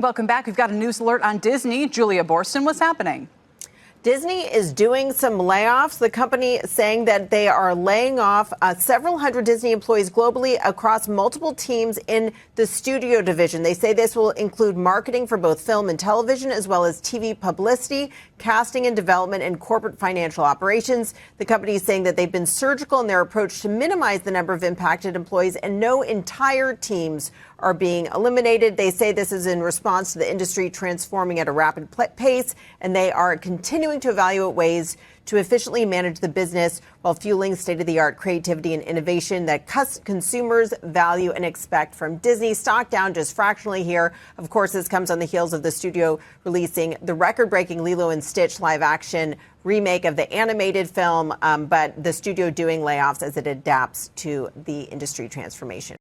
Welcome back. We've got a news alert on Disney. Julia Borston, what's happening? Disney is doing some layoffs. The company saying that they are laying off several hundred Disney employees globally across multiple teams in the studio division. They say this will include marketing for both film and television, as well as TV publicity, casting and development, and corporate financial operations. The company is saying that they've been surgical in their approach to minimize the number of impacted employees, and no entire teams are being eliminated. They say this is in response to the industry transforming at a rapid pace, and they are continuing to evaluate ways to efficiently manage the business while fueling state-of-the-art creativity and innovation that consumers value and expect from Disney. Stock down just fractionally here. Of course, this comes on the heels of the studio releasing the record-breaking Lilo and Stitch live-action remake of the animated film, but the studio doing layoffs as it adapts to the industry transformation.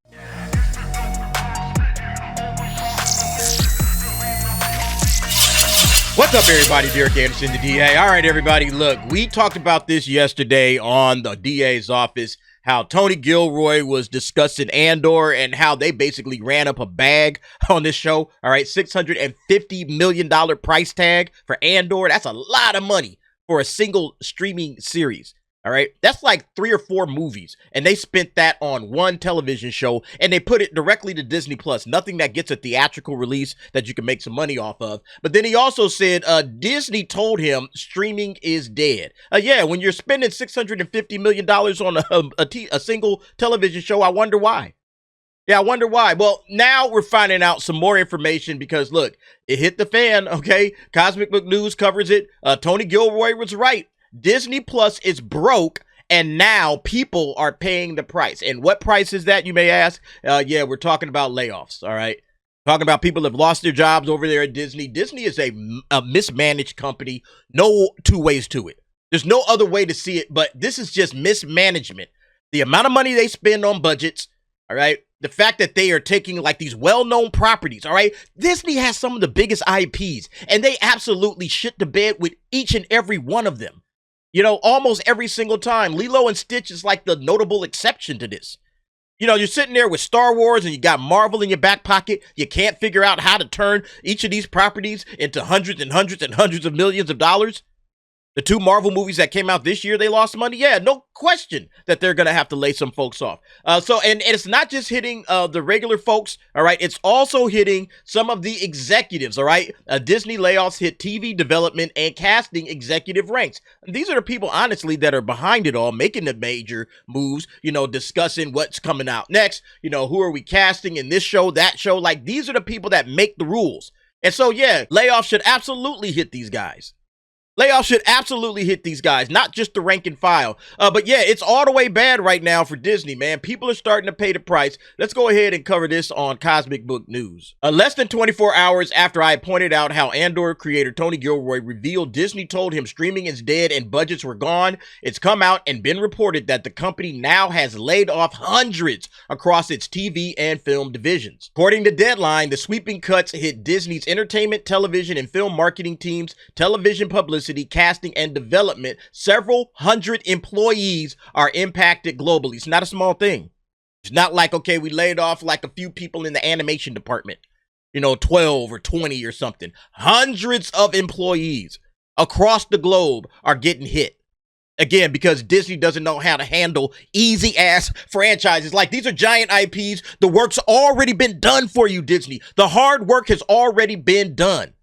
What's up, everybody? Derek Anderson, the DA. All right, everybody, look, we talked about this yesterday on the DA's office, how Tony Gilroy was discussing Andor and how they basically ran up a bag on this show. All right, $650 million price tag for Andor. That's a lot of money for a single streaming series. All right, that's like 3 or 4 movies, and they spent that on one television show, and they put it directly to Disney Plus. Nothing that gets a theatrical release that you can make some money off of. But then he also said Disney told him streaming is dead. Yeah, when you're spending $650 million on a single television show, I wonder why. Yeah, I wonder why. Well, now we're finding out some more information because, look, it hit the fan, okay? Cosmic Book News covers it. Tony Gilroy was right. Disney Plus is broke, and now people are paying the price. And what price is that, you may ask? Yeah, we're talking about layoffs, all right? Talking about people have lost their jobs over there at Disney. Disney is a mismanaged company. No two ways to it. There's no other way to see it, but this is just mismanagement. The amount of money they spend on budgets, all right? The fact that they are taking like these well-known properties, all right? Disney has some of the biggest IPs, and they absolutely shit the bed with each and every one of them. You know, almost every single time. Lilo and Stitch is like the notable exception to this. You know, you're sitting there with Star Wars and you got Marvel in your back pocket. You can't figure out how to turn each of these properties into hundreds and hundreds and hundreds of millions of dollars. The 2 Marvel movies that came out this year, they lost money. Yeah, no question that they're going to have to lay some folks off. And it's not just hitting the regular folks, all right? It's also hitting some of the executives, all right? Disney layoffs hit TV development and casting executive ranks. And these are the people, honestly, that are behind it all, making the major moves, you know, discussing what's coming out next. You know, who are we casting in this show, that show? Like, these are the people that make the rules. And so, yeah, layoffs should absolutely hit these guys. Layoffs should absolutely hit these guys, not just the rank and file. But yeah, it's all the way bad right now for Disney, man. People are starting to pay the price. Let's go ahead and cover this on Cosmic Book News. Less than 24 hours after I pointed out how Andor creator Tony Gilroy revealed Disney told him streaming is dead and budgets were gone, it's come out and been reported that the company now has laid off hundreds across its TV and film divisions. According to Deadline, the sweeping cuts hit Disney's entertainment, television, and film marketing teams, television publicity, casting, and development. Several hundred employees are impacted globally. It's not a small thing. It's not like, okay, we laid off like a few people in the animation department, you know, 12 or 20 or something. Hundreds of employees across the globe are getting hit. Again, because Disney doesn't know how to handle easy ass franchises. Like, these are giant IPs. The work's already been done for you, Disney. The hard work has already been done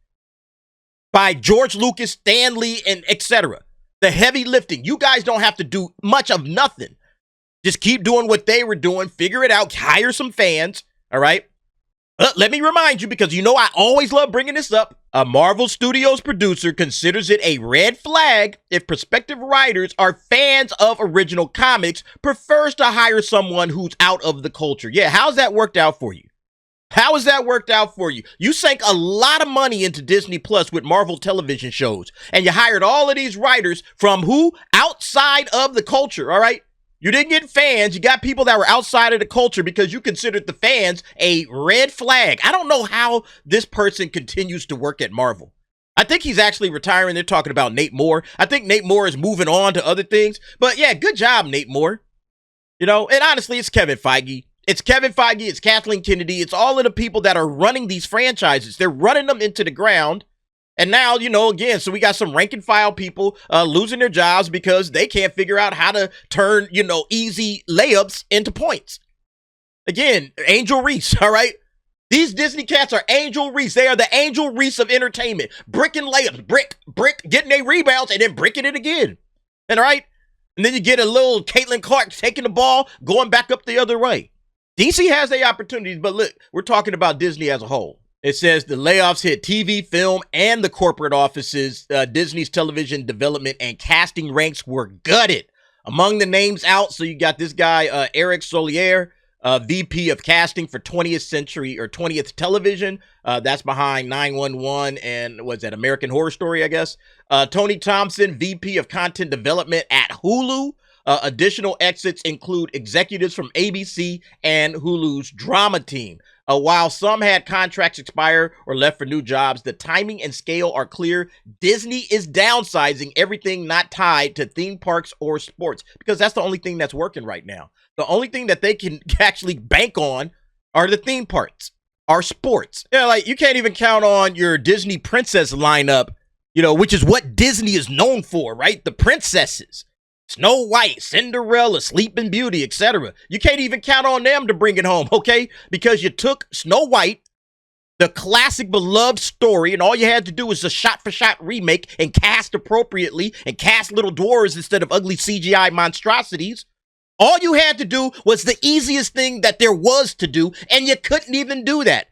by George Lucas, Stan Lee, and etc. The heavy lifting. You guys don't have to do much of nothing. Just keep doing what they were doing. Figure it out. Hire some fans. All right. Let me remind you, because you know I always love bringing this up. A Marvel Studios producer considers it a red flag if prospective writers are fans of original comics, prefers to hire someone who's out of the culture. Yeah, how's that worked out for you? How has that worked out for you? You sank a lot of money into Disney Plus with Marvel television shows, and you hired all of these writers from who? Outside of the culture, all right? You didn't get fans. You got people that were outside of the culture because you considered the fans a red flag. I don't know how this person continues to work at Marvel. I think he's actually retiring. They're talking about Nate Moore. I think Nate Moore is moving on to other things. But yeah, good job, Nate Moore. You know, and honestly, it's Kevin Feige. It's Kevin Feige, it's Kathleen Kennedy, it's all of the people that are running these franchises. They're running them into the ground. And now, again, so we got some rank and file people losing their jobs because they can't figure out how to turn, easy layups into points. Again, Angel Reese, all right? These Disney cats are Angel Reese. They are the Angel Reese of entertainment. Bricking layups, brick, getting their rebounds, and then bricking it again. And right? And then you get a little Caitlin Clark taking the ball, going back up the other way. DC has their opportunities, but look, we're talking about Disney as a whole. It says the layoffs hit TV, film, and the corporate offices. Disney's television development and casting ranks were gutted. Among the names out, so you got this guy, Eric Solier, VP of casting for 20th Century or 20th Television. That's behind 911 and what's that, American Horror Story, I guess. Tony Thompson, VP of Content Development at Hulu. Additional exits include executives from ABC and Hulu's drama team. While some had contracts expire or left for new jobs, the timing and scale are clear. Disney is downsizing everything not tied to theme parks or sports because that's the only thing that's working right now. The only thing that they can actually bank on are the theme parks, are sports. Like you can't even count on your Disney princess lineup, which is what Disney is known for, right? The princesses. Snow White, Cinderella, Sleeping Beauty, etc. You can't even count on them to bring it home, okay? Because you took Snow White, the classic beloved story, and all you had to do was a shot-for-shot remake and cast appropriately and cast little dwarves instead of ugly CGI monstrosities. All you had to do was the easiest thing that there was to do, and you couldn't even do that.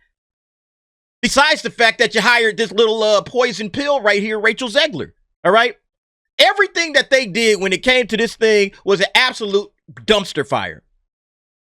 Besides the fact that you hired this little poison pill right here, Rachel Zegler, all right? Everything that they did when it came to this thing was an absolute dumpster fire.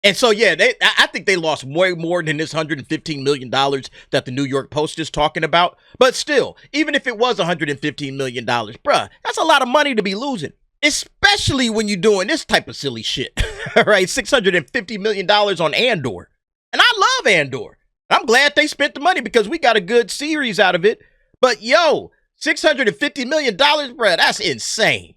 And so, yeah, I think they lost way more than this $115 million that the New York Post is talking about. But still, even if it was $115 million, bruh, that's a lot of money to be losing, especially when you're doing this type of silly shit. All right, $650 million on Andor. And I love Andor. I'm glad they spent the money because we got a good series out of it. But yo, $650 million, bro, that's insane.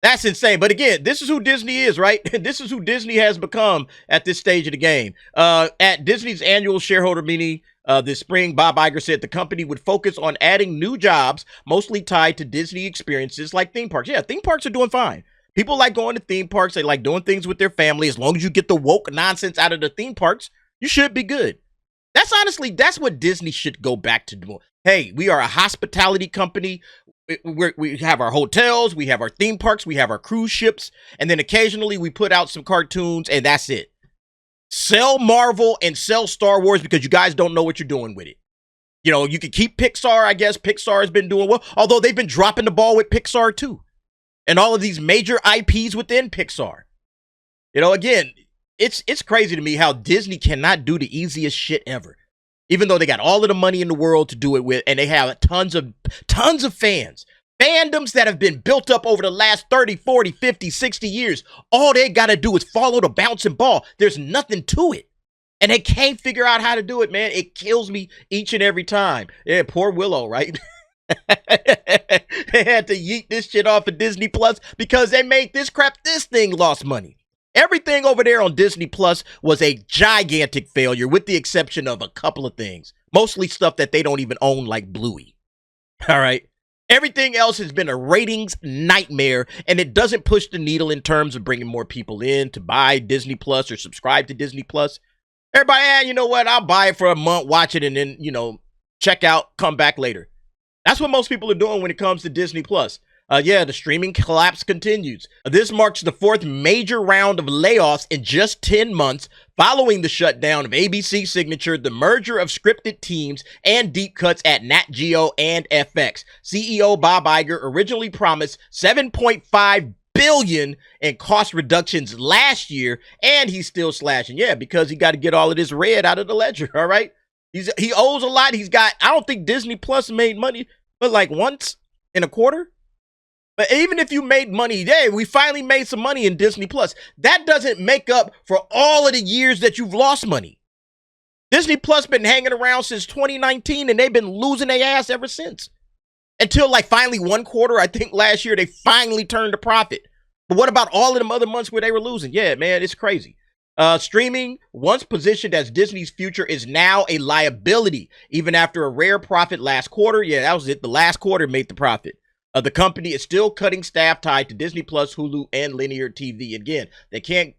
That's insane. But again, this is who Disney is, right? This is who Disney has become at this stage of the game. At Disney's annual shareholder meeting this spring, Bob Iger said the company would focus on adding new jobs, mostly tied to Disney experiences like theme parks. Yeah, theme parks are doing fine. People like going to theme parks. They like doing things with their family. As long as you get the woke nonsense out of the theme parks, you should be good. That's what Disney should go back to doing. Hey, we are a hospitality company. We have our hotels, we have our theme parks, we have our cruise ships, and then occasionally we put out some cartoons, and that's it. Sell Marvel and sell Star Wars because you guys don't know what you're doing with it. You can keep Pixar, I guess. Pixar has been doing well, although they've been dropping the ball with Pixar too. And all of these major IPs within Pixar. Again, it's crazy to me how Disney cannot do the easiest shit ever. Even though they got all of the money in the world to do it with, and they have tons of fans. Fandoms that have been built up over the last 30, 40, 50, 60 years. All they got to do is follow the bouncing ball. There's nothing to it. And they can't figure out how to do it, man. It kills me each and every time. Yeah, poor Willow, right? They had to yeet this shit off of Disney Plus because they made this crap. This thing lost money. Everything over there on Disney Plus was a gigantic failure with the exception of a couple of things. Mostly stuff that they don't even own like Bluey. All right. Everything else has been a ratings nightmare, and it doesn't push the needle in terms of bringing more people in to buy Disney Plus or subscribe to Disney Plus. Everybody, you know what? I'll buy it for a month, watch it, and then, check out, come back later. That's what most people are doing when it comes to Disney Plus. The streaming collapse continues. This marks the fourth major round of layoffs in just 10 months following the shutdown of ABC Signature, the merger of scripted teams, and deep cuts at Nat Geo and FX. CEO Bob Iger originally promised $7.5 billion in cost reductions last year, and he's still slashing. Yeah, because he got to get all of this red out of the ledger, all right? He owes a lot. I don't think Disney Plus made money, but like once in a quarter. But even if you made money, we finally made some money in Disney Plus. That doesn't make up for all of the years that you've lost money. Disney Plus been hanging around since 2019, and they've been losing their ass ever since. Until finally one quarter, I think last year, they finally turned a profit. But what about all of them other months where they were losing? Yeah, man, it's crazy. Streaming, once positioned as Disney's future, is now a liability, even after a rare profit last quarter. Yeah, that was it. The last quarter made the profit. The company is still cutting staff tied to Disney Plus, Hulu, and linear TV. Again, they can't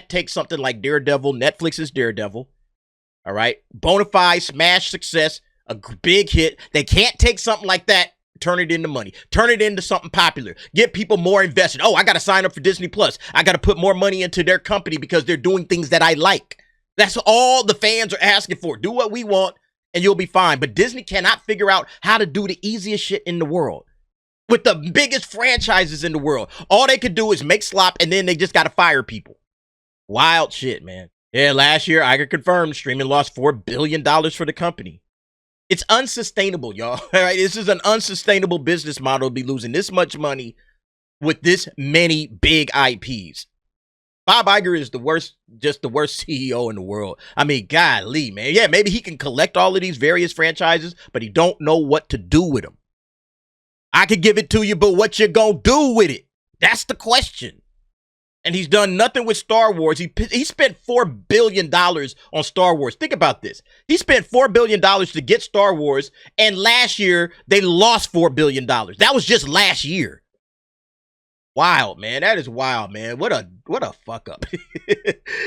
take something like Daredevil. Netflix's Daredevil. All right, bona fide smash success, a big hit. They can't take something like that, turn it into money, turn it into something popular, get people more invested. Oh, I got to sign up for Disney Plus. I got to put more money into their company because they're doing things that I like. That's all the fans are asking for. Do what we want and you'll be fine. But Disney cannot figure out how to do the easiest shit in the world with the biggest franchises in the world. All they could do is make slop and then they just got to fire people. Wild shit, man. Yeah, last year, Iger confirmed streaming lost $4 billion for the company. It's unsustainable, y'all. All right, this is an unsustainable business model to be losing this much money with this many big IPs. Bob Iger is the worst, just the worst CEO in the world. I mean, golly, man. Yeah, maybe he can collect all of these various franchises, but he don't know what to do with them. I could give it to you, but what you gonna do with it? That's the question. And he's done nothing with Star Wars. He spent $4 billion on Star Wars. Think about this. He spent $4 billion to get Star Wars, and last year they lost $4 billion. That was just last year. Wild, man. That is wild, man. What a fuck up.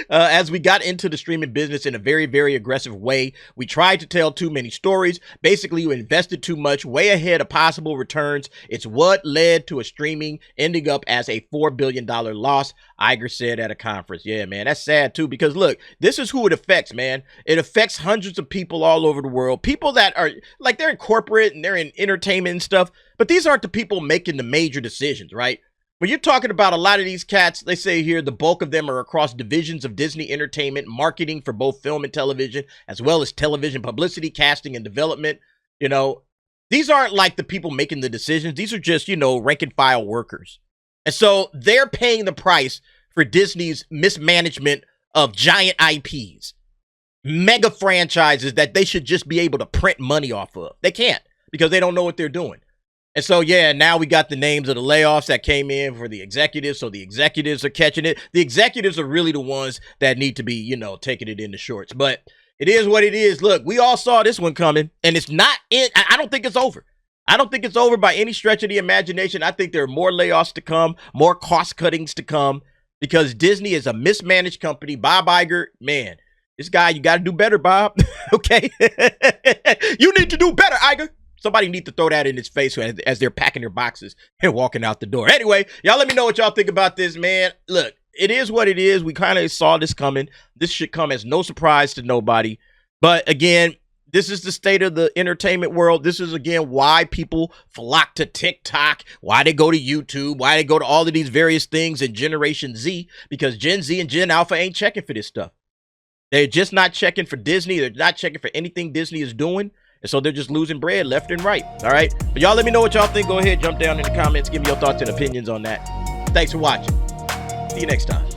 As we got into the streaming business in a very, very aggressive way, we tried to tell too many stories. Basically, we invested too much, way ahead of possible returns. It's what led to a streaming ending up as a $4 billion loss, Iger said at a conference. Yeah, man, that's sad too, because look, this is who it affects, man. It affects hundreds of people all over the world. People that are, like, they're in corporate and they're in entertainment and stuff, but these aren't the people making the major decisions, right? When you're talking about a lot of these cats, they say here the bulk of them are across divisions of Disney Entertainment, marketing for both film and television, as well as television publicity, casting, and development. You know, these aren't like the people making the decisions. These are just, you know, rank and file workers. And so they're paying the price for Disney's mismanagement of giant IPs, mega franchises that they should just be able to print money off of. They can't because they don't know what they're doing. And so, yeah, now we got the names of the layoffs that came in for the executives. So the executives are catching it. The executives are really the ones that need to be, you know, taking it in the shorts. But it is what it is. Look, we all saw this one coming, and it's not in. I don't think it's over. I don't think it's over by any stretch of the imagination. I think there are more layoffs to come, more cost cuttings to come, because Disney is a mismanaged company. Bob Iger, man, this guy, you got to do better, Bob. Okay? You need to do better, Iger. Somebody need to throw that in his face as they're packing their boxes and walking out the door. Anyway, y'all let me know what y'all think about this, man. Look, it is what it is. We kind of saw this coming. This should come as no surprise to nobody. But again, this is the state of the entertainment world. This is, again, why people flock to TikTok, why they go to YouTube, why they go to all of these various things in Generation Z, because Gen Z and Gen Alpha ain't checking for this stuff. They're just not checking for Disney. They're not checking for anything Disney is doing. And so they're just losing bread left and right. All right. But y'all let me know what y'all think. Go ahead, jump down in the comments. Give me your thoughts and opinions on that. Thanks for watching. See you next time.